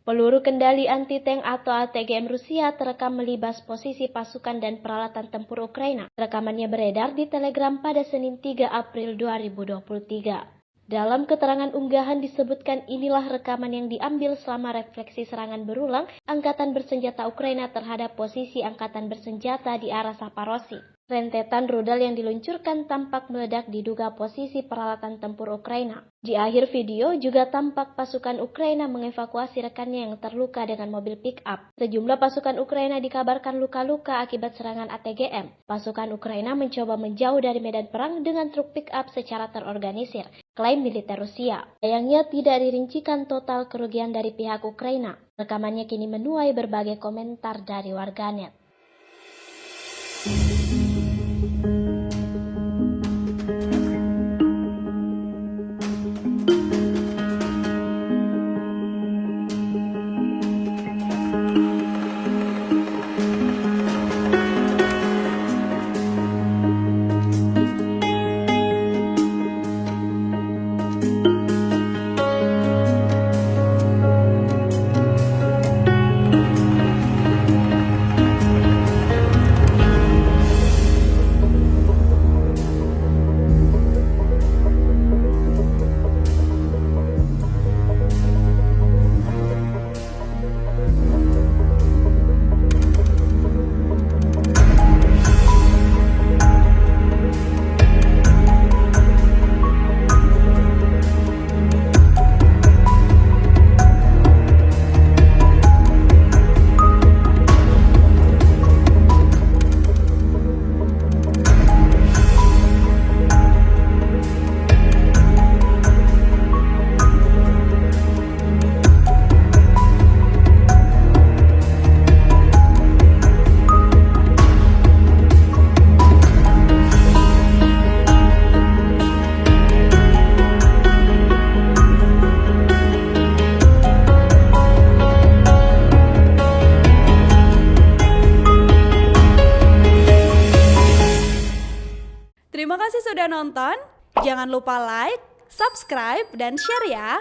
Peluru kendali anti-tank atau ATGM Rusia terekam melibas posisi pasukan dan peralatan tempur Ukraina. Rekamannya beredar di Telegram pada Senin 3 April 2023. Dalam keterangan unggahan disebutkan inilah rekaman yang diambil selama refleksi serangan berulang angkatan bersenjata Ukraina terhadap posisi angkatan bersenjata di arah Zaporozhye. Rentetan rudal yang diluncurkan tampak meledak diduga posisi peralatan tempur Ukraina. Di akhir video juga tampak pasukan Ukraina mengevakuasi rekannya yang terluka dengan mobil pick-up. Sejumlah pasukan Ukraina dikabarkan luka-luka akibat serangan ATGM. Pasukan Ukraina mencoba menjauh dari medan perang dengan truk pick-up secara terorganisir, klaim militer Rusia. Sayangnya tidak dirincikan total kerugian dari pihak Ukraina. Rekamannya kini menuai berbagai komentar dari warganet. Terima kasih sudah nonton. Jangan lupa like, subscribe, dan share ya.